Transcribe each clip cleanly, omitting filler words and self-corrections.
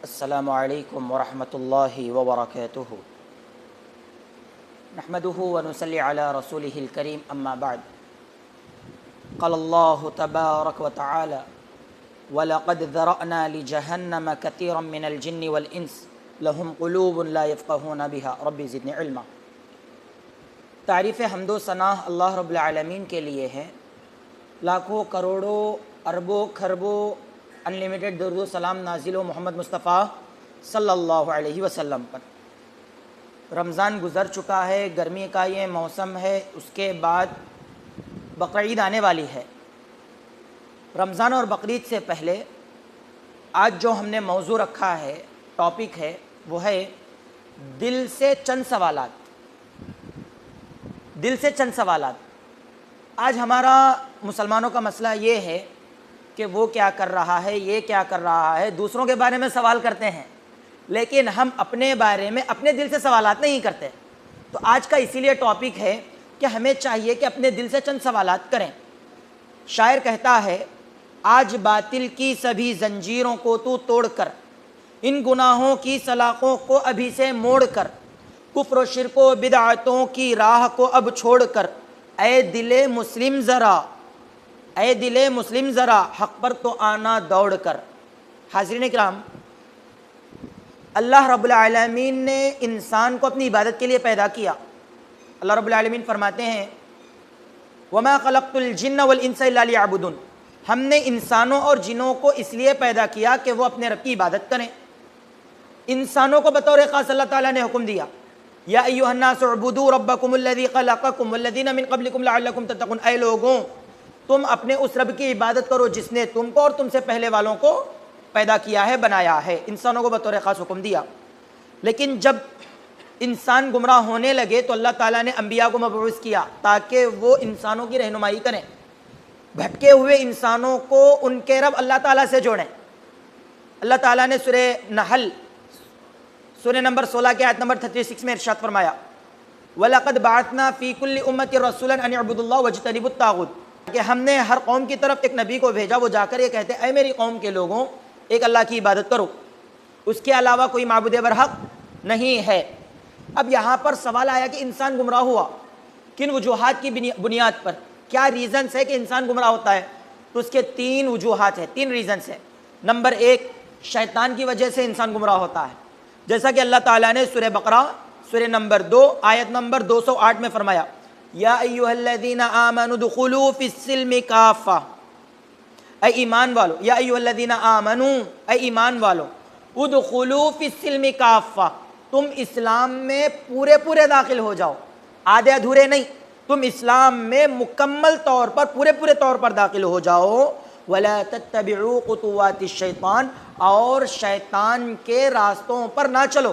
السلام علیکم ورحمۃ اللہ وبرکاتہ نحمده ونصلی علی رسولہ الکریم اما بعد قال اللہ تبارک وتعالی وَلَقَدْ ذَرَأْنَا لِجَهَنَّمَ كَثِيرًا مِنَ الْجِنِّ وَالْإِنسِ لَهُمْ قُلُوبٌ لَا يَفْقَهُونَ بِهَا رَبِّ زِدْنِی عِلْمًا۔ تعریف حمد و ثناء اللہ رب العالمین کے لیے ہے، لاکھوں کروڑوں اربوں خربوں انلیمیٹڈ درود و سلام نازل و محمد مصطفیٰ صلی اللہ علیہ وسلم پر۔ رمضان گزر چکا ہے، گرمی کا یہ موسم ہے، اس کے بعد بقرعید آنے والی ہے۔ رمضان اور بقرعید سے پہلے آج جو ہم نے موضوع رکھا ہے، ٹاپک ہے، وہ ہے دل سے چند سوالات۔ دل سے چند سوالات۔ آج ہمارا مسلمانوں کا مسئلہ یہ ہے کہ وہ کیا کر رہا ہے، یہ کیا کر رہا ہے، دوسروں کے بارے میں سوال کرتے ہیں، لیکن ہم اپنے بارے میں اپنے دل سے سوالات نہیں کرتے۔ تو آج کا اسی لیے ٹاپک ہے کہ ہمیں چاہیے کہ اپنے دل سے چند سوالات کریں۔ شاعر کہتا ہے، آج باطل کی سبھی زنجیروں کو تو توڑ کر، ان گناہوں کی سلاخوں کو ابھی سے موڑ کر، کفر و شرک و بدعتوں کی راہ کو اب چھوڑ کر، اے دل مسلم ذرا، اے دل مسلم ذرا حق پر تو آنا دوڑ کر۔ حاضرین اکرام، اللہ رب العالمین نے انسان کو اپنی عبادت کے لیے پیدا کیا۔ اللہ رب العالمین فرماتے ہیں، وَمَا خَلَقْتُ الْجِنَّ وَالْإِنسَ إِلَّا لِيَعْبُدُونَ۔ ہم نے انسانوں اور جنوں کو اس لیے پیدا کیا کہ وہ اپنے رب کی عبادت کریں۔ انسانوں کو بطور خاص اللہ تعالیٰ نے حکم دیا، یا ایھا الناس اعبدوا ربکم الذی خلقکم والذین من قبلکم لعلکم تتقون۔ اے لوگوں، تم اپنے اس رب کی عبادت کرو جس نے تم کو اور تم سے پہلے والوں کو پیدا کیا ہے، بنایا ہے۔ انسانوں کو بطور خاص حکم دیا، لیکن جب انسان گمراہ ہونے لگے تو اللہ تعالیٰ نے انبیاء کو مبعوث کیا تاکہ وہ انسانوں کی رہنمائی کریں، بھٹکے ہوئے انسانوں کو ان کے رب اللہ تعالیٰ سے جوڑیں۔ اللہ تعالیٰ نے سورہ نحل سورہ نمبر 16 کے آیت نمبر 36 میں ارشاد فرمایا، وَلَقَدْ بَعَثْنَا فِي كُلِّ أُمَّةٍ رَسُولًا أَنِ اعْبُدُوا اللَّهَ وَاجْتَنِبُوا الطَّاغُوتَ، کہ ہم نے ہر قوم کی طرف ایک نبی کو بھیجا، وہ جا کر یہ کہتے اے میری قوم کے لوگوں، ایک اللہ کی عبادت کرو، اس کے علاوہ کوئی معبود برحق نہیں ہے۔ اب یہاں پر سوال آیا کہ انسان گمراہ ہوا کن وجوہات کی بنیاد پر، کیا ریزنز ہے کہ انسان گمراہ ہوتا ہے؟ تو اس کے تین وجوہات ہیں، تین ریزنز ہیں۔ نمبر ایک، شیطان کی وجہ سے انسان گمراہ ہوتا ہے، جیسا کہ اللہ تعالیٰ نے سورہ بقرہ سورہ نمبر 2 آیت نمبر 208 میں فرمایا، یا ایھا الذین آمنوا ادخلوا فی السلم کافہ، اے ایمان والو، یا ایھا الذین آمنوا، اے ایمان والو، ادخلوا فی السلم کافہ، تم اسلام میں پورے داخل ہو جاؤ، آدھے ادھورے نہیں، تم اسلام میں مکمل طور پر پورے طور پر داخل ہو جاؤ۔ وَلَا تَتَّبِعُوا خُطُوَاتِ الشَّيْطَانِ، اور شیطان کے راستوں پر نہ چلو۔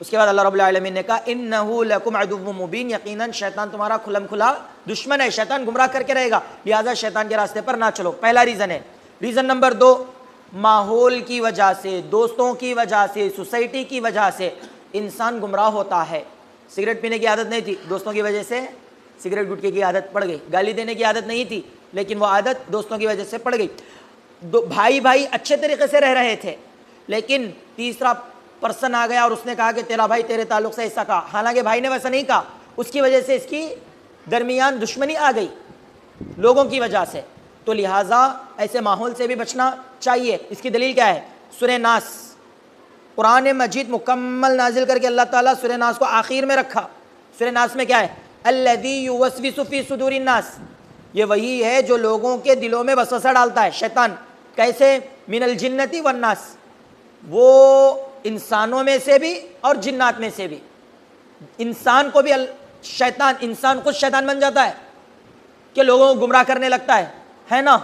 اس کے بعد اللہ رب العالمین نے کہا، اِنَّهُ لَكُمْ عَدُوٌّ مُّبِينٌ، یقیناً شیطان تمہارا کھلم کھلا دشمن ہے، شیطان گمراہ کر کے رہے گا، لہٰذا شیطان کے راستے پر نہ چلو۔ پہلا ریزن ہے۔ ریزن نمبر 2، ماحول کی وجہ سے، دوستوں کی وجہ سے، سوسائٹی کی وجہ سے انسان گمراہ ہوتا ہے۔ سگریٹ پینے کی عادت نہیں تھی، دوستوں کی وجہ سے سگریٹ گٹکے کی عادت پڑ گئی۔ گالی دینے کی عادت نہیں تھی، لیکن وہ عادت دوستوں کی وجہ سے پڑ گئی۔ بھائی اچھے طریقے سے رہ رہے تھے، لیکن تیسرا پرسن آ گیا اور اس نے کہا کہ تیرا بھائی تیرے تعلق سے ایسا کہا، حالانکہ بھائی نے ویسا نہیں کہا، اس کی وجہ سے اس کی درمیان دشمنی آ گئی لوگوں کی وجہ سے۔ تو لہٰذا ایسے ماحول سے بھی بچنا چاہیے۔ اس کی دلیل کیا ہے؟ سورہ ناس، قرآن مجید مکمل نازل کر کے اللہ تعالیٰ سورہ ناس کو آخر میں رکھا۔ سورہ ناس میں کیا ہے؟ الذی یوسوس فی صدور الناس، یہ وہی ہے جو لوگوں کے دلوں میں وسوسہ ڈالتا ہے، شیطان۔ کیسے؟ من الجنتی والناس، وہ انسانوں میں سے بھی اور جنات میں سے بھی۔ انسان کو بھی شیطان، انسان خود شیطان بن جاتا ہے کہ لوگوں کو گمراہ کرنے لگتا ہے نا؟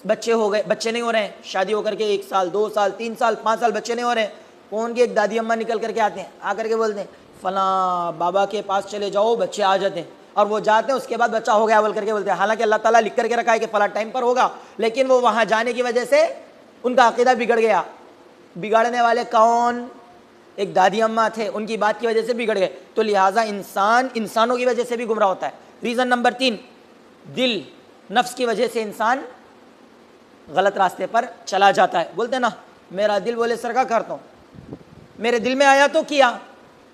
بچے ہو گئے، بچے نہیں ہو رہے ہیں، شادی ہو کر کے 1 سال 2 سال 3 سال 5 سال بچے نہیں ہو رہے ہیں، کون کی ایک دادی اماں نکل کر کے آتے ہیں، آ کر کے بولتے ہیں فلاں بابا کے پاس چلے جاؤ، بچے آ جاتے ہیں، اور وہ جاتے ہیں، اس کے بعد بچہ ہو گیا بول کر کے بولتے ہیں، حالانکہ اللہ تعالیٰ لکھ کر کے رکھا ہے کہ فلاں ٹائم پر ہوگا، لیکن وہ وہاں جانے کی وجہ سے ان کا عقیدہ بگڑ گیا۔ بگاڑنے والے کون؟ ایک دادی اماں تھے، ان کی بات کی وجہ سے بگڑ گئے۔ تو لہٰذا انسانوں کی وجہ سے بھی گمراہ ہوتا ہے۔ ریزن نمبر 3، دل، نفس کی وجہ سے انسان غلط راستے پر چلا جاتا ہے۔ بولتے ہیں نا میرا دل بولے سرکا کرتا ہوں، میرے دل میں آیا تو کیا،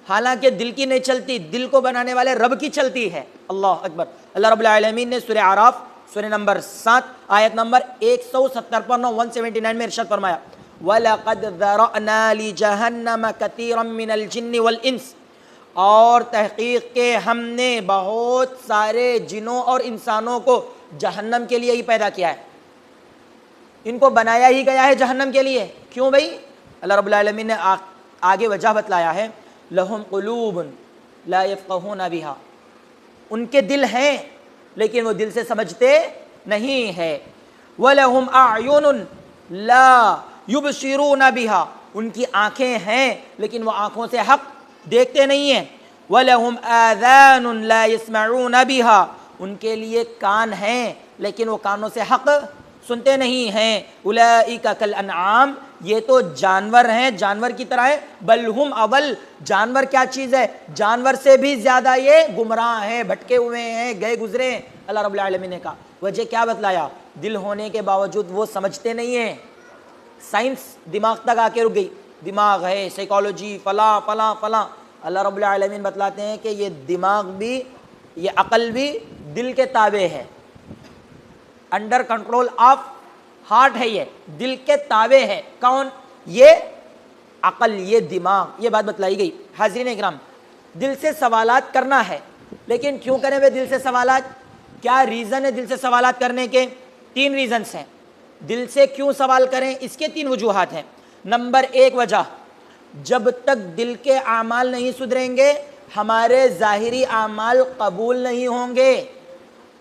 حالانکہ دل کی نہیں چلتی، دل کو بنانے والے رب کی چلتی ہے۔ اللہ اکبر۔ اللہ رب العالمین نے سورہ اعراف سورہ نمبر 7 آیت نمبر 170 پر 179 میں ارشاد فرمایا وَلَقَدْ ذَرَأْنَا لِجَهَنَّمَ كَثِيرًا مِّنَ الْجِنِّ وَالْإِنسِ، اور تحقیق کہ ہم نے بہت سارے جنوں اور انسانوں کو جہنم کے لیے ہی پیدا کیا ہے، ان کو بنایا ہی گیا ہے جہنم کے لیے۔ کیوں بھائی؟ اللہ رب العالمین نے آگے وجہ بتلایا ہے، لَهُمْ قُلُوبٌ لَا يَفْقَهُونَ بِهَا، ان کے دل ہیں لیکن وہ دل سے سمجھتے نہیں ہے، وَلَهُمْ أَعْيُنٌ لَا يُبْصِرُونَ بِهَا، ان کی آنکھیں ہیں لیکن وہ آنکھوں سے حق دیکھتے نہیں ہیں، وَلَهُمْ آذَانٌ لَا يَسْمَعُونَ بِهَا، ان کے لیے کان ہیں لیکن وہ کانوں سے حق سنتے نہیں ہیں، اولئک کالانعام، یہ تو جانور ہیں، جانور کی طرح ہے، بل ہم اضل، جانور کیا چیز ہے، جانور سے بھی زیادہ یہ گمراہ ہیں، بھٹکے ہوئے ہیں، گئے گزرے ہیں۔ اللہ رب العالمین نے کہا وجہ کیا بتلایا، دل ہونے کے باوجود وہ سمجھتے نہیں ہیں، سائنس دماغ تک آ کے رک گئی، دماغ ہے، سائیکالوجی، فلاں فلاں فلاں۔ اللہ رب العالمین بتلاتے ہیں کہ یہ دماغ بھی، یہ عقل بھی دل کے تابع ہے، انڈر کنٹرول آف ہارٹ ہے، یہ دل کے تابع ہے۔ کون؟ یہ عقل، یہ دماغ، یہ بات بتلائی گئی۔ حاضرین اکرام، دل سے سوالات کرنا ہے، لیکن کیوں کریں وہ دل سے سوالات؟ کیا ریزن ہے دل سے سوالات کرنے کے؟ 3 ریزنز ہیں۔ دل سے کیوں سوال کریں؟ اس کے 3 وجوہات ہیں۔ نمبر 1 وجہ، جب تک دل کے اعمال نہیں سدھریں گے ہمارے ظاہری اعمال قبول نہیں ہوں گے۔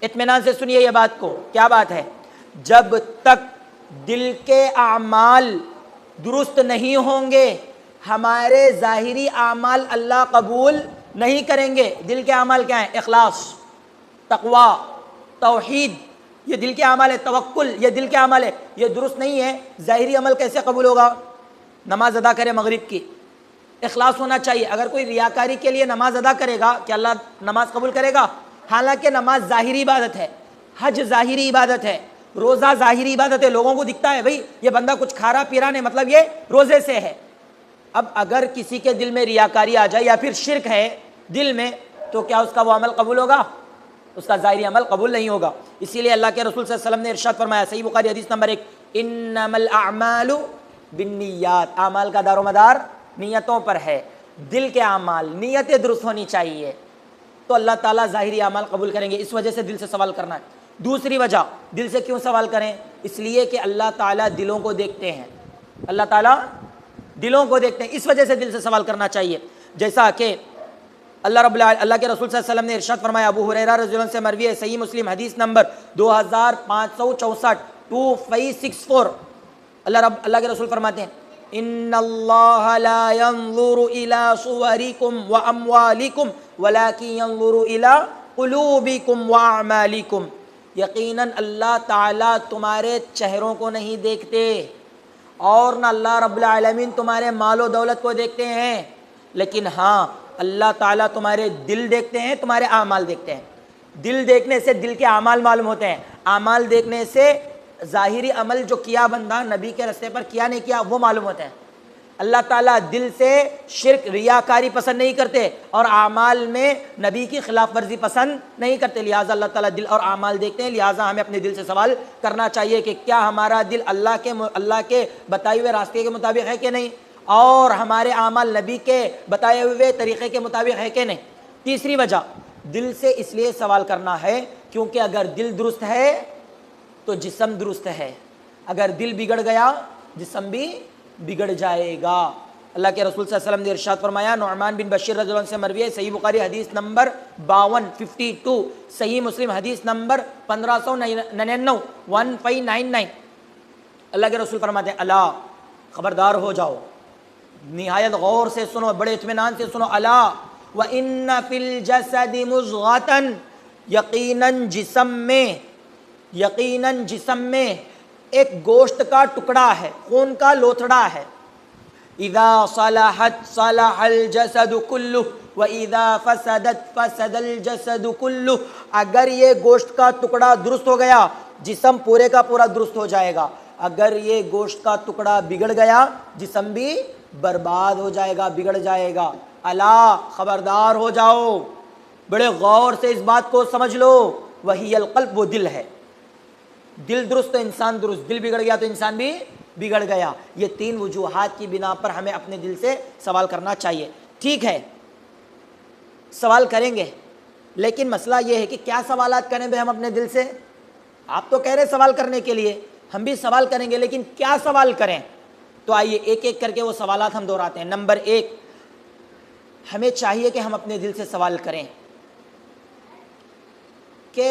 اطمینان سے سنیے یہ بات کو، کیا بات ہے؟ جب تک دل کے اعمال درست نہیں ہوں گے ہمارے ظاہری اعمال اللہ قبول نہیں کریں گے۔ دل کے اعمال کیا ہیں؟ اخلاص، تقوی، توحید، یہ دل کے اعمال ہے۔ توکل، یہ دل کے اعمال ہے، یہ درست نہیں ہے، ظاہری عمل کیسے قبول ہوگا؟ نماز ادا کرے مغرب کی، اخلاص ہونا چاہیے۔ اگر کوئی ریاکاری کے لیے نماز ادا کرے گا کہ اللہ نماز قبول کرے گا؟ حالانکہ نماز ظاہری عبادت ہے، حج ظاہری عبادت ہے، روزہ ظاہری عبادت ہے، لوگوں کو دکھتا ہے بھئی یہ بندہ کچھ کھا رہا پی رہا نہیں، مطلب یہ روزے سے ہے۔ اب اگر کسی کے دل میں ریاکاری آ جائے یا پھر شرک ہے دل میں، تو کیا اس کا وہ عمل قبول ہوگا؟ اس کا ظاہری عمل قبول نہیں ہوگا۔ اسی لیے اللہ کے رسول صلی اللہ علیہ وسلم نے ارشاد فرمایا، صحیح بخاری حدیث نمبر 1، انما الاعمال بالنیات، اعمال کا دار و مدار نیتوں پر ہے۔ دل کے اعمال، نیتیں درست ہونی چاہیے تو اللہ تعالیٰ ظاہری اعمال قبول کریں گے۔ اس وجہ سے دل سے سوال کرنا ہے۔ دوسری وجہ، دل سے کیوں سوال کریں؟ اس لیے کہ اللہ تعالیٰ دلوں کو دیکھتے ہیں، اللہ تعالیٰ دلوں کو دیکھتے ہیں، اس وجہ سے دل سے سوال کرنا چاہیے۔ جیسا کہ اللہ کے رسول صلی اللہ علیہ وسلم نے ارشاد فرمایا، ابو ہریرہ رضی اللہ عنہ سے مروی ہے، صحیح مسلم حدیث نمبر 2564، 2564، اللہ کے رسول فرماتے ہیں، ان اللہ لا ينظر الى صورکم واموالکم ولکن ينظر الى قلوبکم واعمالکم، یقیناً اللہ تعالیٰ تمہارے چہروں کو نہیں دیکھتے اور نہ اللہ رب العالمین تمہارے مال و دولت کو دیکھتے ہیں، لیکن ہاں اللہ تعالیٰ تمہارے دل دیکھتے ہیں، تمہارے اعمال دیکھتے ہیں۔ دل دیکھنے سے دل کے اعمال معلوم ہوتے ہیں، اعمال دیکھنے سے ظاہری عمل جو کیا بندہ نبی کے راستے پر کیا نہیں کیا وہ معلوم ہوتا ہے۔ اللہ تعالیٰ دل سے شرک، ریاکاری پسند نہیں کرتے اور اعمال میں نبی کی خلاف ورزی پسند نہیں کرتے، لہٰذا اللہ تعالیٰ دل اور اعمال دیکھتے ہیں۔ لہٰذا ہمیں اپنے دل سے سوال کرنا چاہیے کہ کیا ہمارا دل اللہ کے بتائے ہوئے راستے کے مطابق ہے کہ نہیں، اور ہمارے اعمال نبی کے بتائے ہوئے طریقے کے مطابق ہے کہ نہیں۔ تیسری وجہ، دل سے اس لیے سوال کرنا ہے کیونکہ اگر دل درست ہے تو جسم درست ہے، اگر دل بگڑ گیا جسم بھی بگڑ جائے گا۔ اللہ کے رسول صلی اللہ علیہ وسلم نے ارشاد فرمایا، نعمان بن بشیر رضی اللہ عنہ سے مروی ہے، صحیح بخاری حدیث نمبر 52، صحیح مسلم حدیث نمبر 1599، 1599، اللہ کے رسول فرماتے ہیں، اللہ خبردار ہو جاؤ، نہایت غور سے سنو، بڑے اطمینان سے سنو، الا وان فی الجسد مضغۃ، یقیناً جسم میں ایک گوشت کا ٹکڑا ہے، خون کا لوتھڑا ہے، اذا صلحت صلح الجسد کلہ واذا فسدت فسد الجسد کلہ، اگر یہ گوشت کا ٹکڑا درست ہو گیا جسم پورے کا پورا درست ہو جائے گا، اگر یہ گوشت کا ٹکڑا بگڑ گیا جسم بھی برباد ہو جائے گا، بگڑ جائے گا۔ الا خبردار ہو جاؤ، بڑے غور سے اس بات کو سمجھ لو، وہی القلب، وہ دل ہے۔ دل درست تو انسان درست، دل بگڑ گیا تو انسان بھی بگڑ گیا۔ یہ تین وجوہات کی بنا پر ہمیں اپنے دل سے سوال کرنا چاہیے۔ ٹھیک ہے، سوال کریں گے، لیکن مسئلہ یہ ہے کہ کیا سوالات کریں بھائی ہم اپنے دل سے؟ آپ تو کہہ رہے سوال کرنے کے لیے، ہم بھی سوال کریں گے، لیکن کیا سوال کریں؟ تو آئیے ایک ایک کر کے وہ سوالات ہم دہراتے ہیں۔ نمبر ایک، ہمیں چاہیے کہ ہم اپنے دل سے سوال کریں کہ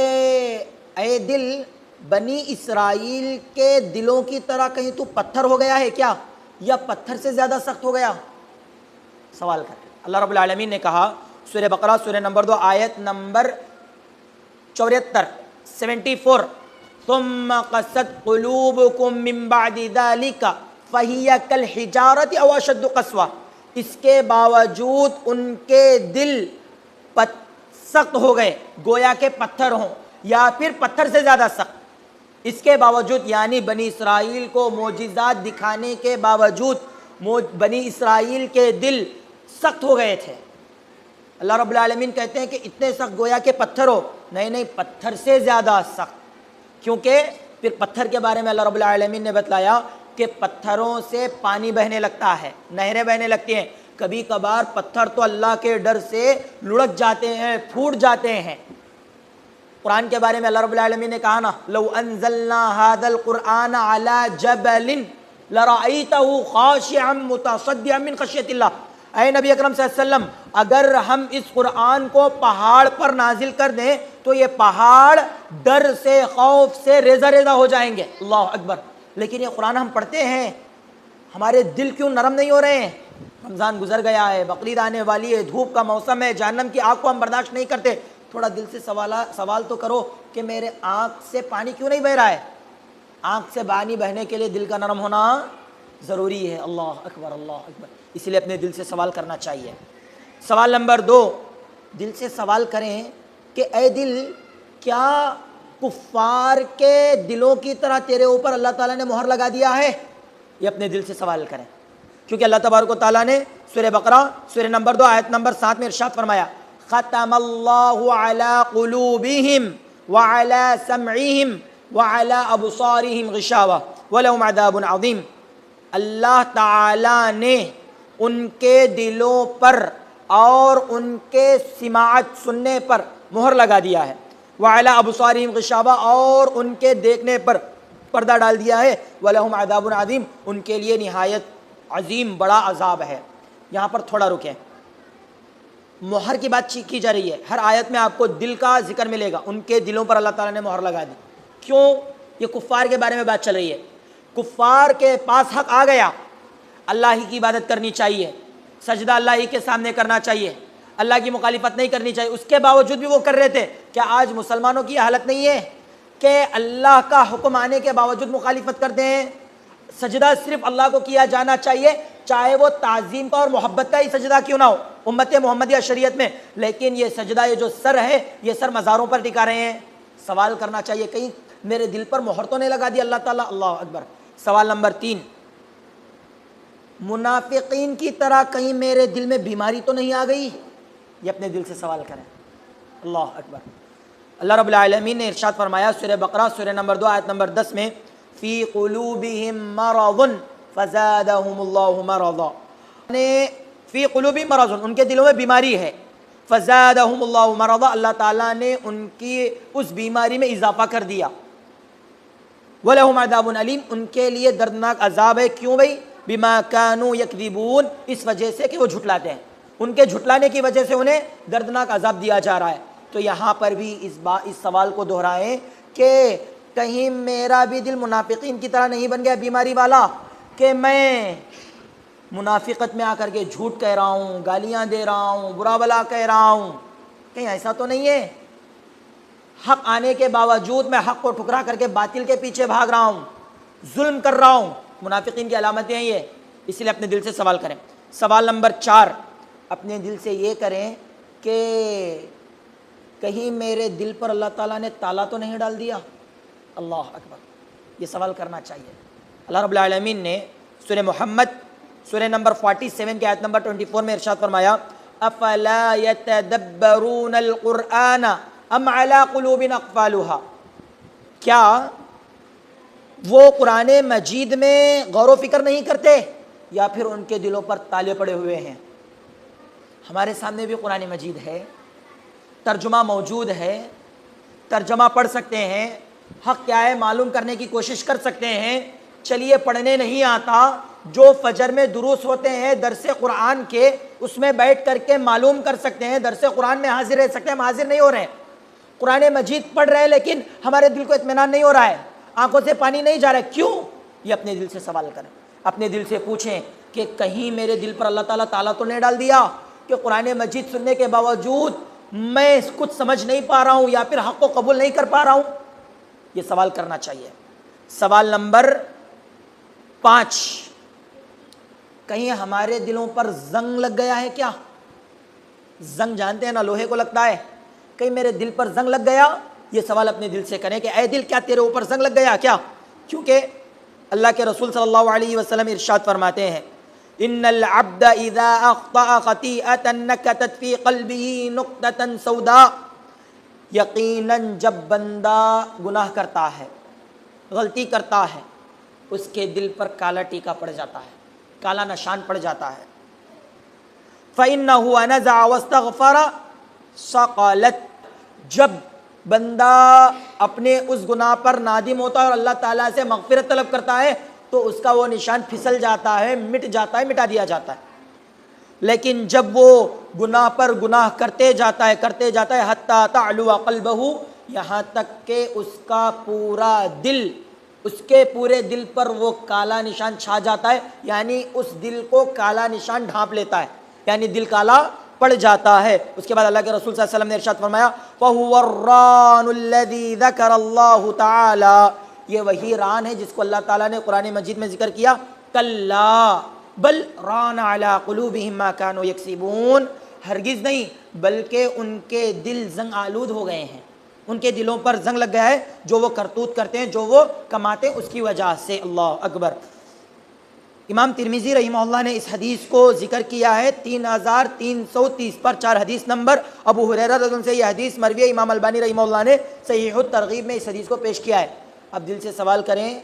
اے دل، بنی اسرائیل کے دلوں کی طرح کہیں تو پتھر ہو گیا ہے کیا، یا پتھر سے زیادہ سخت ہو گیا؟ سوال کریں۔ اللہ رب العالمین نے کہا سورہ بقرہ سورہ نمبر 2 آیت نمبر 74 74، ثم قست قلوبکم من بعد ذلک فہی کالحجارۃ او اشد قسوہ، اس کے باوجود ان کے دل سخت ہو گئے، گویا کہ پتھر ہوں یا پھر پتھر سے زیادہ سخت۔ اس کے باوجود یعنی بنی اسرائیل کو معجزات دکھانے کے باوجود بنی اسرائیل کے دل سخت ہو گئے تھے۔ اللہ رب العالمین کہتے ہیں کہ اتنے سخت گویا کہ پتھر ہو، نہیں، پتھر سے زیادہ سخت، کیونکہ پھر پتھر کے بارے میں اللہ رب العالمین نے بتلایا کہ پتھروں سے پانی بہنے لگتا ہے، نہریں بہنے لگتی ہیں۔ کبھی کبھار پتھر تو اللہ کے ڈر سے لڑک جاتے ہیں، پھوٹ جاتے ہیں۔ قرآن کے بارے میں اللہ رب العالمین نے کہا نا، لو انزلنا هذا القرآن على جبل لرأيته خاشعا متصدعا من خشیۃ اللہ۔ اے نبی اکرم صلی اللہ علیہ وسلم، اگر ہم اس قرآن کو پہاڑ پر نازل کر دیں تو یہ پہاڑ ڈر سے، خوف سے ریزہ ریزہ ہو جائیں گے۔ اللہ اکبر۔ لیکن یہ قرآن ہم پڑھتے ہیں، ہمارے دل کیوں نرم نہیں ہو رہے ہیں؟ رمضان گزر گیا ہے، بقرعید آنے والی ہے، دھوپ کا موسم ہے، جہنم کی آگ کو ہم برداشت نہیں کرتے۔ تھوڑا دل سے سوال تو کرو کہ میرے آنکھ سے پانی کیوں نہیں بہہ رہا ہے؟ آنکھ سے پانی بہنے کے لیے دل کا نرم ہونا ضروری ہے۔ اللہ اکبر، اللہ اکبر۔ اس لیے اپنے دل سے سوال کرنا چاہیے۔ سوال نمبر 2، دل سے سوال کریں کہ اے دل، کیا کفار کے دلوں کی طرح تیرے اوپر اللہ تعالیٰ نے مہر لگا دیا ہے؟ یہ اپنے دل سے سوال کریں، کیونکہ اللہ تبارک و تعالیٰ نے سورہ بقرہ سورہ نمبر 2 آیت نمبر 7 میں ارشاد فرمایا، ختم اللہ علی قلوبہم وعلی سمعہم وعلی ابصارہم غشاوہ ولہم عذاب عظیم۔ اللہ تعالیٰ نے ان کے دلوں پر اور ان کے سماعت سننے پر مہر لگا دیا ہے، وعلی ابصارہم غشاوہ، اور ان کے دیکھنے پر پردہ ڈال دیا ہے، ولہم عذاب عظیم، ان کے لیے نہایت عظیم بڑا عذاب ہے۔ یہاں پر تھوڑا رکیں، مہر کی بات کی جا رہی ہے۔ ہر آیت میں آپ کو دل کا ذکر ملے گا، ان کے دلوں پر اللہ تعالیٰ نے مہر لگا دی۔ کیوں؟ یہ کفار کے بارے میں بات چل رہی ہے۔ کفار کے پاس حق آ گیا، اللہ ہی کی عبادت کرنی چاہیے، سجدہ اللہ ہی کے سامنے کرنا چاہیے، اللہ کی مخالفت نہیں کرنی چاہیے، اس کے باوجود بھی وہ کر رہے تھے۔ کیا آج مسلمانوں کی حالت نہیں ہے کہ اللہ کا حکم آنے کے باوجود مخالفت کرتے ہیں؟ سجدہ صرف اللہ کو کیا جانا چاہیے، چاہے وہ تعظیم کا اور محبت کا ہی سجدہ کیوں نہ ہو امت محمدیہ شریعت میں، لیکن یہ سجدہ، یہ جو سر ہے، یہ سر مزاروں پر ٹکا رہے ہیں۔ سوال کرنا چاہیے کہیں میرے دل پر مہر تو نہیں لگا دی اللہ تعالیٰ؟ اللہ اکبر۔ سوال نمبر 3، منافقین کی طرح کہیں میرے دل میں بیماری تو نہیں آ گئی؟ یہ اپنے دل سے سوال کریں۔ اللہ اکبر۔ اللہ رب العالمین نے ارشاد فرمایا سورہ بقرہ سورہ نمبر 2 آیت نمبر 10 میں، فی قلوبہم مرض فزادہم اللہ مرضا، فی قلوبہم مرض، ان کے دلوں میں بیماری ہے، فزادہم اللہ مرضا، اللہ تعالیٰ نے ان کی اس بیماری میں اضافہ کر دیا، وَلَهُمْ عَذَابٌ عَلِيمٌ، ان کے لیے دردناک عذاب ہے۔ کیوں بھئی؟ بِمَا كَانُوا يَكْذِبُونَ، اس وجہ سے کہ وہ جھٹلاتے ہیں، ان کے جھٹلانے کی وجہ سے انہیں دردناک عذاب دیا جا رہا ہے۔ تو یہاں پر بھی اس سوال کو دہرائیں کہ کہیں میرا بھی دل منافقین کی طرح نہیں بن گیا بیماری والا، کہ میں منافقت میں آ کر کے جھوٹ کہہ رہا ہوں، گالیاں دے رہا ہوں، برا بلا کہہ رہا ہوں، کہیں ایسا تو نہیں ہے؟ حق آنے کے باوجود میں حق کو ٹھکرا کر کے باطل کے پیچھے بھاگ رہا ہوں، ظلم کر رہا ہوں۔ منافقین کی علامتیں ہیں یہ، اس لیے اپنے دل سے سوال کریں۔ سوال نمبر 4، اپنے دل سے یہ کریں کہ کہیں میرے دل پر اللہ تعالیٰ نے تالا تو نہیں ڈال دیا؟ اللہ اکبر۔ یہ سوال کرنا چاہیے۔ اللہ رب العالمین نے سورہ محمد سورہ نمبر 47 کے آیت نمبر 24 میں ارشاد فرمایا افلا یتدبرون القرآن ام علی قلوب اقفالها، کیا وہ قرآن مجید میں غور و فکر نہیں کرتے یا پھر ان کے دلوں پر تالے پڑے ہوئے ہیں؟ ہمارے سامنے بھی قرآن مجید ہے، ترجمہ موجود ہے، ترجمہ پڑھ سکتے ہیں، حق کیا ہے معلوم کرنے کی کوشش کر سکتے ہیں۔ چلیے پڑھنے نہیں آتا، جو فجر میں دروس ہوتے ہیں درس قرآن کے، اس میں بیٹھ کر کے معلوم کر سکتے ہیں، درس قرآن میں حاضر رہ سکتے ہیں، ہم حاضر نہیں ہو رہے ہیں، قرآن مجید پڑھ رہے ہیں لیکن ہمارے دل کو اطمینان نہیں ہو رہا ہے، آنکھوں سے پانی نہیں جا رہا ہے، کیوں؟ یہ اپنے دل سے سوال کریں، اپنے دل سے پوچھیں کہ کہیں میرے دل پر اللہ تعالیٰ تالا تو نہیں ڈال دیا کہ قرآن مجید سننے کے باوجود میں کچھ سمجھ نہیں پا رہا ہوں یا پھر حق کو قبول نہیں کر پا رہا ہوں؟ یہ سوال کرنا چاہیے۔ سوال نمبر 5، کہیں ہمارے دلوں پر زنگ لگ گیا ہے کیا؟ زنگ جانتے ہیں نا، لوہے کو لگتا ہے، کہیں میرے دل پر زنگ لگ گیا؟ یہ سوال اپنے دل سے کریں کہ اے دل کیا تیرے اوپر زنگ لگ گیا کیا؟ کیونکہ اللہ کے رسول صلی اللہ علیہ وسلم ارشاد فرماتے ہیں ان العبد اذا اخطأ خطیئۃ نکتت فی قلبہ نقطۃ سوداء، یقیناً جب بندہ گناہ کرتا ہے، غلطی کرتا ہے، اس کے دل پر کالا ٹیکا پڑ جاتا ہے، کالا نشان پڑ جاتا ہے۔ فَإِنَّهُ أَنَزَعَ وَاسْتَغْفَرَ ثَقَلَتْ، جب بندہ اپنے اس گناہ پر نادم ہوتا ہے اور اللہ تعالیٰ سے مغفرت طلب کرتا ہے تو اس کا وہ نشان پھسل جاتا ہے، مٹ جاتا ہے، مٹا دیا جاتا ہے۔ لیکن جب وہ گناہ پر گناہ کرتے جاتا ہے حتیٰ تعلو قلبہ، یہاں تک کہ اس کا پورا دل، اس کے پورے دل پر وہ کالا نشان چھا جاتا ہے، یعنی اس دل کو کالا نشان ڈھانپ لیتا ہے، یعنی دل کالا پڑ جاتا ہے۔ اس کے بعد اللہ کے رسول صلی اللہ علیہ وسلم نے ارشاد فرمایا فَهُوَ الرَّانُ الَّذِي ذَكَرَ اللَّهُ تَعَالَى، یہ وہی ران ہے جس کو اللہ تعالیٰ نے قرآن مجید میں ذکر کیا، کَلَّا بل ران علی قلوبہم ما كانوا یکسبون، ہرگز نہیں بلکہ ان کے دل زنگ آلود ہو گئے ہیں، ان کے دلوں پر زنگ لگ گیا ہے جو وہ کرتوت کرتے ہیں، جو وہ کماتے ہیں اس کی وجہ سے۔ اللہ اکبر۔ امام ترمذی رحمہ اللہ نے اس حدیث کو ذکر کیا ہے 3330 پر، 4 حدیث نمبر ابو ہریرہ رضی اللہ عنہ سے یہ حدیث مروی ہے۔ امام البانی رحمہ اللہ نے صحیح الترغیب میں اس حدیث کو پیش کیا ہے۔ اب دل سے سوال کریں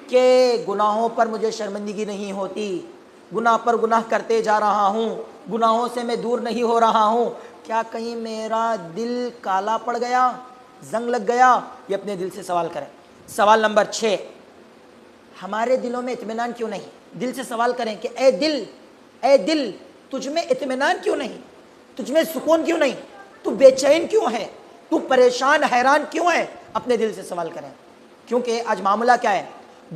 کہ گناہوں پر مجھے شرمندگی نہیں ہوتی، گناہ پر گناہ کرتے جا رہا ہوں، گناہوں سے میں دور نہیں ہو رہا ہوں، کیا کہیں میرا دل کالا پڑ گیا، زنگ لگ گیا؟ یہ اپنے دل سے سوال کریں۔ سوال نمبر 6، ہمارے دلوں میں اطمینان کیوں نہیں؟ دل سے سوال کریں کہ اے دل تجھ میں اطمینان کیوں نہیں، تجھ میں سکون کیوں نہیں، تو بے چین کیوں ہے، تو پریشان حیران کیوں ہے؟ اپنے دل سے سوال کریں۔ کیونکہ آج معاملہ کیا ہے،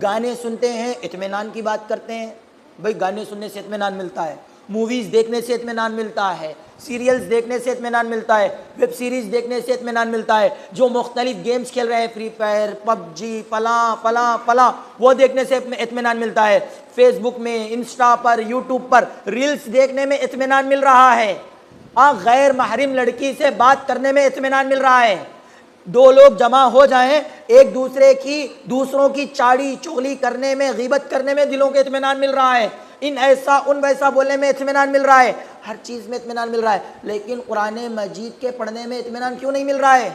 گانے سنتے ہیں اطمینان کی بات کرتے ہیں، بھئی گانے سننے سے اطمینان ملتا ہے، موویز دیکھنے سے اطمینان ملتا ہے، سیریلز دیکھنے سے اطمینان ملتا ہے، ویب سیریز دیکھنے سے اطمینان ملتا ہے، جو مختلف گیمز کھیل رہے ہیں فری فائر، پب جی، فلاں وہ دیکھنے سے اطمینان ملتا ہے، فیس بک میں، انسٹا پر، یوٹیوب پر ریلز دیکھنے میں اطمینان مل رہا ہے، غیر محرم لڑکی سے بات کرنے میں اطمینان مل رہا ہے، 2 لوگ جمع ہو جائیں ایک دوسروں کی چاڑی چغلی کرنے میں، غیبت کرنے میں دلوں کے اطمینان مل رہا ہے، ان ایسا ان ویسا بولنے میں اطمینان مل رہا ہے، ہر چیز میں اطمینان مل رہا ہے، لیکن قرآن مجید کے پڑھنے میں اطمینان کیوں نہیں مل رہا ہے؟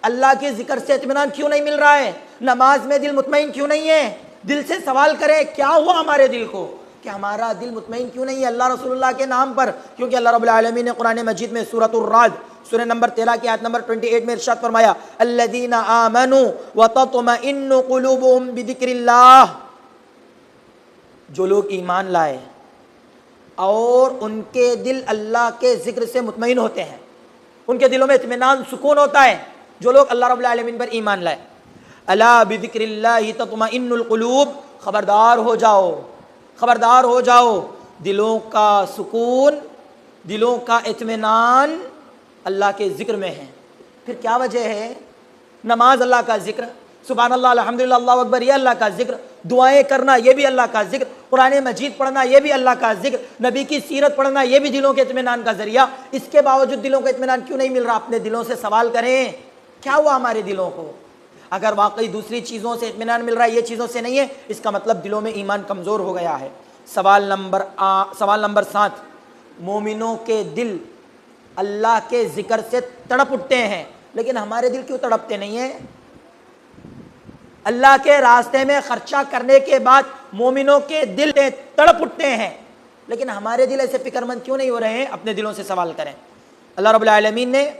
اللہ کے ذکر سے اطمینان کیوں نہیں مل رہا ہے؟ نماز میں دل مطمئن کیوں نہیں ہے؟ دل سے سوال کریں کیا ہوا ہمارے دل کو کہ ہمارا دل مطمئن کیوں نہیں ہے اللہ رسول اللہ کے نام پر؟ کیونکہ اللہ رب العالمین نے قرآن مجید میں سورۃ الرعد سورہ نمبر 13 کی آیت نمبر 28 میں ارشاد فرمایا الذین آمنوا وتطمئن قلوبهم بذکر اللہ، جو لوگ ایمان لائے اور ان کے دل اللہ کے ذکر سے مطمئن ہوتے ہیں، ان کے دلوں میں اطمینان سکون ہوتا ہے، جو لوگ اللہ رب العالمین پر ایمان لائے۔ الا بذکر اللہ تطمئن القلوب، خبردار ہو جاؤ، دلوں کا سکون، دلوں کا اطمینان اللہ کے ذکر میں ہے۔ پھر کیا وجہ ہے؟ نماز اللہ کا ذکر، سبحان اللہ الحمدللہ اللہ اکبر یہ اللہ کا ذکر، دعائیں کرنا یہ بھی اللہ کا ذکر، قرآن مجید پڑھنا یہ بھی اللہ کا ذکر، نبی کی سیرت پڑھنا یہ بھی دلوں کے اطمینان کا ذریعہ۔ اس کے باوجود دلوں کا اطمینان کیوں نہیں مل رہا؟ اپنے دلوں سے سوال کریں کیا ہوا ہمارے دلوں کو؟ اگر واقعی دوسری چیزوں سے اطمینان مل رہا ہے، یہ چیزوں سے نہیں ہے، اس کا مطلب دلوں میں ایمان کمزور ہو گیا ہے۔ سوال نمبر 7، مومنوں کے دل اللہ کے ذکر سے تڑپ اٹھتے ہیں، لیکن ہمارے دل کیوں تڑپتے نہیں ہیں؟ اللہ کے راستے میں خرچہ کرنے کے بعد مومنوں کے دل تڑپ اٹھتے ہیں، لیکن ہمارے دل ایسے فکر مند کیوں نہیں ہو رہے ہیں؟ اپنے دلوں سے سوال کریں۔ اللہ رب العالمین نے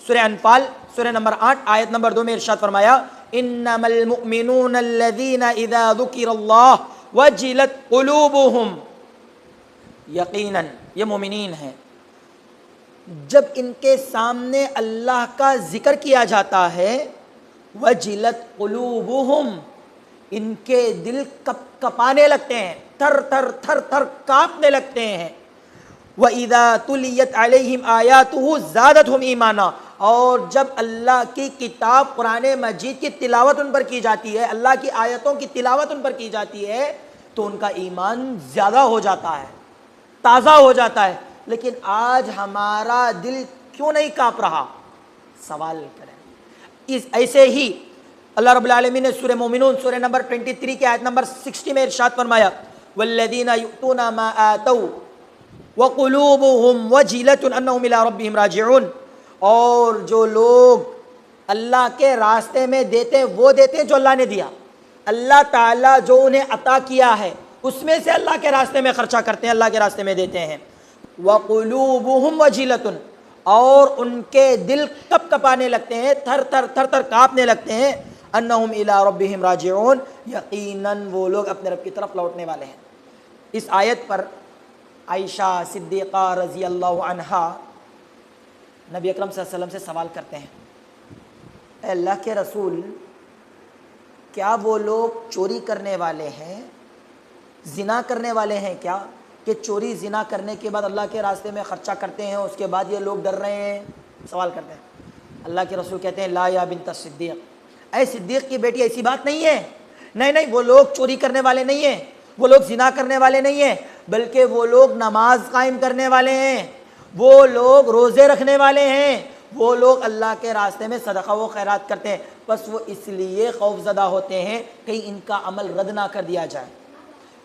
سورہ انفال سورہ نمبر 8 آیت نمبر 2 میں ارشاد فرمایا، انما المؤمنون الذین اذا ذکر اللہ وجلت قلوبہم، یقیناً یہ مومنین ہیں جب ان کے سامنے اللہ کا ذکر کیا جاتا ہے، وجلت قلوبہم، ان کے دل کپ کپانے لگتے ہیں، تھر تھر تھر تھر کانپنے لگتے ہیں۔ وَإِذَا تُلِيَتْ عَلَيْهِمْ آيَاتُهُ زَادَتْهُمْ ایمانا، اور جب اللہ کی کتاب قرآن مجید کی تلاوت ان پر کی جاتی ہے، اللہ کی آیتوں کی تلاوت ان پر کی جاتی ہے، تو ان کا ایمان زیادہ ہو جاتا ہے، تازہ ہو جاتا ہے۔ لیکن آج ہمارا دل کیوں نہیں کانپ رہا؟ سوال کریں۔ ایسے ہی اللہ رب العالمین نے سورہ مومنون سورہ نمبر 23 کی آیت نمبر 60 میں ارشاد فرمایا، والذین یؤتون ما آتوا وقلوبهم وجلۃ انہم الی ربہم راجعون، اور جو لوگ اللہ کے راستے میں دیتے وہ دیتے ہیں جو اللہ نے دیا، اللہ تعالیٰ جو انہیں عطا کیا ہے اس میں سے اللہ کے راستے میں خرچہ کرتے ہیں، اللہ کے راستے میں دیتے ہیں۔ وقلوبهم وجلۃ، اور ان کے دل کپ کپانے لگتے ہیں، تھر تھر تھر تھر کانپنے لگتے ہیں، انہم الی ربہم راجعون، یقیناً وہ لوگ اپنے رب کی طرف لوٹنے والے ہیں۔ اس آیت پر عائشہ صدیقہ رضی اللہ عنہا نبی اکرم صلی اللہ علیہ وسلم سے سوال کرتے ہیں، اے اللہ کے رسول، کیا وہ لوگ چوری کرنے والے ہیں، زنا کرنے والے ہیں کیا، کہ چوری زنا کرنے کے بعد اللہ کے راستے میں خرچہ کرتے ہیں، اس کے بعد یہ لوگ ڈر رہے ہیں؟ سوال کرتے ہیں۔ اللہ کے رسول کہتے ہیں، لا یا بنت صدیق، اے صدیق کی بیٹی، ایسی بات نہیں ہے، نہیں، وہ لوگ چوری کرنے والے نہیں ہیں، وہ لوگ زنا کرنے والے نہیں ہیں، بلکہ وہ لوگ نماز قائم کرنے والے ہیں، وہ لوگ روزے رکھنے والے ہیں، وہ لوگ اللہ کے راستے میں صدقہ و خیرات کرتے ہیں، بس وہ اس لیے خوف زدہ ہوتے ہیں کہیں ان کا عمل رد نہ کر دیا جائے۔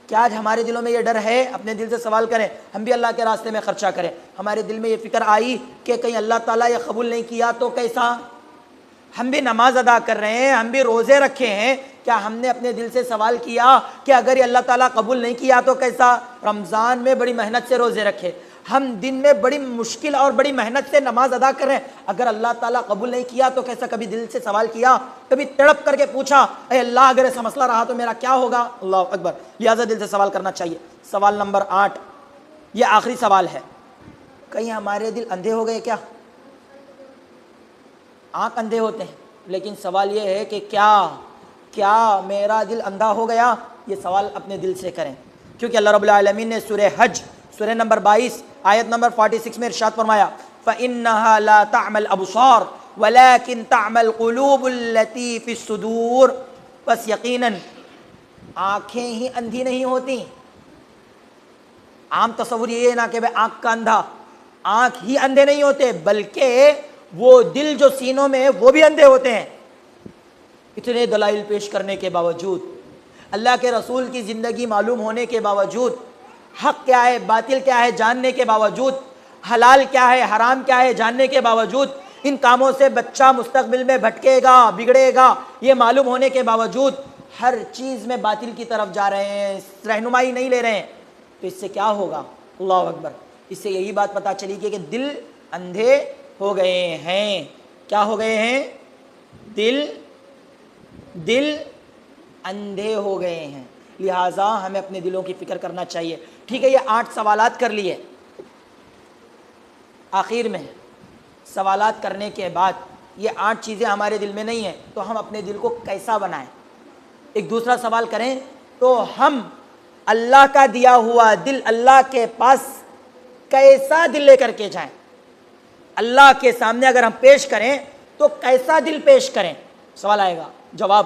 کیا آج ہمارے دلوں میں یہ ڈر ہے؟ اپنے دل سے سوال کریں، ہم بھی اللہ کے راستے میں خرچہ کریں، ہمارے دل میں یہ فکر آئی کہ کہیں اللہ تعالیٰ یہ قبول نہیں کیا تو کیسا؟ ہم بھی نماز ادا کر رہے ہیں، ہم بھی روزے رکھے ہیں، کیا ہم نے اپنے دل سے سوال کیا کہ اگر یہ اللہ تعالیٰ قبول نہیں کیا تو کیسا؟ رمضان میں بڑی محنت سے روزے رکھے، ہم دن میں بڑی مشکل اور بڑی محنت سے نماز ادا کر رہے ہیں، اگر اللہ تعالیٰ قبول نہیں کیا تو کیسا؟ کبھی دل سے سوال کیا؟ کبھی تڑپ کر کے پوچھا، اے اللہ اگر ایسا مسئلہ رہا تو میرا کیا ہوگا؟ اللہ اکبر، لہٰذا دل سے سوال کرنا چاہیے۔ سوال نمبر 8، یہ آخری سوال ہے، کہیں ہمارے دل اندھے ہو گئے کیا؟ آنکھ اندھے ہوتے ہیں، لیکن سوال یہ ہے کہ کیا میرا دل اندھا ہو گیا؟ یہ سوال اپنے دل سے کریں، کیونکہ اللہ رب العالمین نے سورہ حج سورہ نمبر 22 آیت نمبر 46 میں ارشاد فرمایا، فَإِنَّهَا لَا تَعْمَى الْأَبْصَارُ وَلَكِنْ تَعْمَى الْقُلُوبُ الَّتِي فِي الصُّدُورِ، بس یقیناً آنکھیں ہی اندھی نہیں ہوتی۔ عام تصور یہ ہے نا کہ آنکھ کا اندھا، آنکھ ہی اندھے نہیں ہوتے، بلکہ وہ دل جو سینوں میں ہے وہ بھی اندھے ہوتے ہیں۔ اتنے دلائل پیش کرنے کے باوجود، اللہ کے رسول کی زندگی معلوم ہونے کے باوجود، حق کیا ہے باطل کیا ہے جاننے کے باوجود، حلال کیا ہے حرام کیا ہے جاننے کے باوجود، ان کاموں سے بچہ مستقبل میں بھٹکے گا بگڑے گا یہ معلوم ہونے کے باوجود ہر چیز میں باطل کی طرف جا رہے ہیں، رہنمائی نہیں لے رہے ہیں، تو اس سے کیا ہوگا؟ اللہ اکبر، اس سے یہی بات پتہ چلی کہ دل اندھے ہو گئے ہیں۔ کیا ہو گئے ہیں؟ دل اندھے ہو گئے ہیں، لہٰذا ہمیں اپنے دلوں کی فکر کرنا چاہیے۔ ٹھیک ہے، یہ 8 سوالات کر لیے، آخر میں سوالات کرنے کے بعد یہ 8 چیزیں ہمارے دل میں نہیں ہیں تو ہم اپنے دل کو کیسا بنائیں؟ ایک دوسرا سوال کریں تو ہم اللہ کا دیا ہوا دل اللہ کے پاس کیسا دل لے کر کے جائیں؟ اللہ کے سامنے اگر ہم پیش کریں تو کیسا دل پیش کریں؟ سوال آئے گا، جواب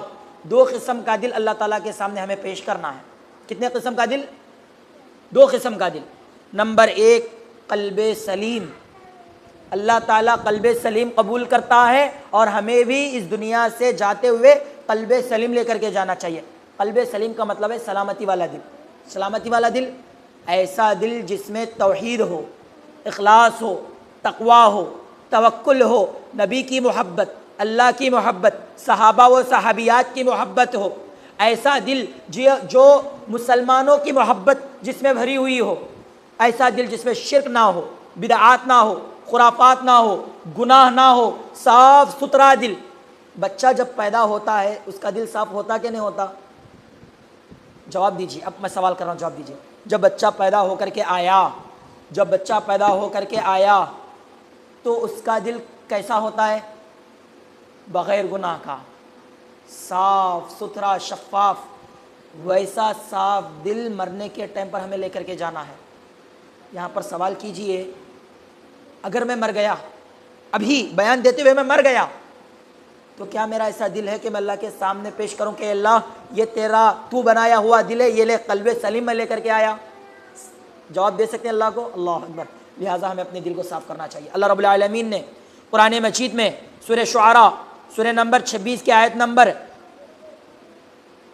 2 قسم کا دل اللہ تعالیٰ کے سامنے ہمیں پیش کرنا ہے۔ کتنے قسم کا دل؟ 2 قسم کا دل۔ نمبر 1 قلب سلیم، اللہ تعالیٰ قلب سلیم قبول کرتا ہے اور ہمیں بھی اس دنیا سے جاتے ہوئے قلب سلیم لے کر کے جانا چاہیے۔ قلب سلیم کا مطلب ہے سلامتی والا دل۔ سلامتی والا دل ایسا دل جس میں توحید ہو، اخلاص ہو، تقوی ہو، توکل ہو، نبی کی محبت، اللہ کی محبت، صحابہ و صحابیات کی محبت ہو، ایسا دل جو مسلمانوں کی محبت جس میں بھری ہوئی ہو، ایسا دل جس میں شرک نہ ہو، بدعات نہ ہو، خرافات نہ ہو، گناہ نہ ہو، صاف ستھرا دل۔ بچہ جب پیدا ہوتا ہے اس کا دل صاف ہوتا کہ نہیں ہوتا؟ جواب دیجیے، اب میں سوال کر رہا ہوں، جواب دیجیے۔ جب بچہ پیدا ہو کر کے آیا، جب بچہ پیدا ہو کر کے آیا تو اس کا دل کیسا ہوتا ہے؟ بغیر گناہ کا، صاف ستھرا، شفاف۔ ویسا صاف دل مرنے کے ٹائم پر ہمیں لے کر کے جانا ہے۔ یہاں پر سوال کیجئے، اگر میں مر گیا، ابھی بیان دیتے ہوئے میں مر گیا، تو کیا میرا ایسا دل ہے کہ میں اللہ کے سامنے پیش کروں کہ اللہ یہ تیرا تو بنایا ہوا دل ہے، یہ لے، قلب سلیم میں لے کر کے آیا؟ جواب دے سکتے ہیں اللہ کو؟ اللہ اکبر۔ لہٰذا ہمیں اپنے دل کو صاف کرنا چاہیے۔ اللہ رب العالمین نے قرآن مجید میں سورہ شعراء سورہ نمبر 26 کی آیت نمبر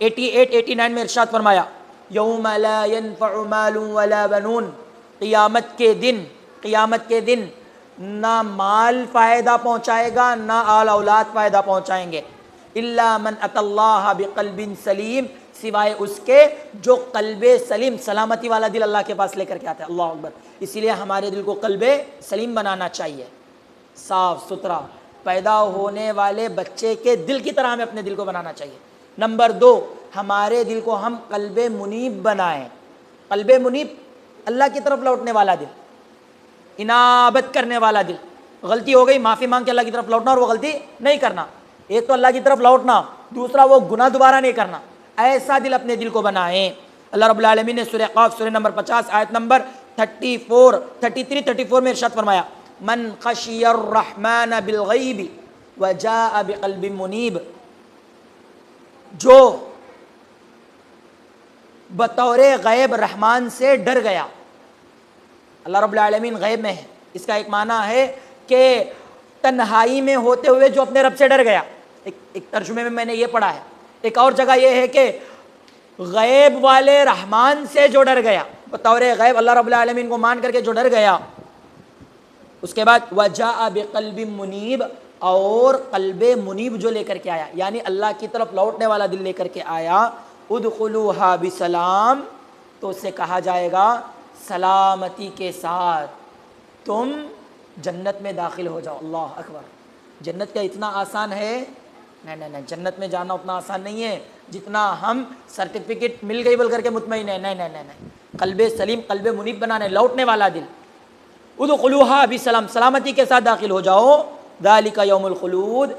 88-89 میں ارشاد فرمایا، یوم لا ينفع مال ولا بنون، قیامت کے دن نہ مال فائدہ پہنچائے گا، نہ آل اولاد فائدہ پہنچائیں گے، الا من اتى اللہ بقلب سلیم، سوائے اس کے جو قلب سلیم، سلامتی والا دل اللہ کے پاس لے کر کے آتا ہے۔ اللہ اکبر۔ اسی لیے ہمارے دل کو قلب سلیم بنانا چاہیے، صاف ستھرا، پیدا ہونے والے بچے کے دل کی طرح ہمیں اپنے دل کو بنانا چاہیے۔ نمبر 2، ہمارے دل کو ہم قلب منیب بنائیں۔ قلب منیب، اللہ کی طرف لوٹنے والا دل، انابت کرنے والا دل۔ غلطی ہو گئی، معافی مانگ کے اللہ کی طرف لوٹنا اور وہ غلطی نہیں کرنا۔ ایک تو اللہ کی طرف لوٹنا، دوسرا وہ گناہ دوبارہ نہیں کرنا۔ ایسا دل اپنے دل کو بنائیں۔ اللہ رب العالمین نے سورہ قاف سورہ نمبر 50 آیت نمبر 33-34 میں ارشاد فرمایا، من خشی الرحمن بالغیب وجاء بقلب منیب، جو بطور غیب رحمان سے ڈر گیا۔ اللہ رب العالمین غیب میں ہے، اس کا ایک معنی ہے کہ تنہائی میں ہوتے ہوئے جو اپنے رب سے ڈر گیا۔ ایک ترجمے میں نے یہ پڑھا ہے، ایک اور جگہ یہ ہے کہ غیب والے رحمان سے جو ڈر گیا، بطور غیب اللہ رب العالمین کو مان کر کے جو ڈر گیا۔ اس کے بعد وجاء بقلب منیب، اور قلب منیب جو لے کر کے آیا، یعنی اللہ کی طرف لوٹنے والا دل لے کر کے آیا، ادخلوها بسلام، تو اس سے کہا جائے گا سلامتی کے ساتھ تم جنت میں داخل ہو جاؤ۔ اللہ اکبر۔ جنت کا اتنا آسان ہے؟ نہیں، جنت میں جانا اتنا آسان نہیں ہے جتنا ہم سرٹیفکیٹ مل گئی بول کر کے مطمئن ہے۔ نہیں، قلب سلیم، قلب منیب بنانے، لوٹنے والا دل۔ ادخلوها بسلام، سلامتی کے ساتھ داخل ہو جاؤ، ذالک یوم الخلود،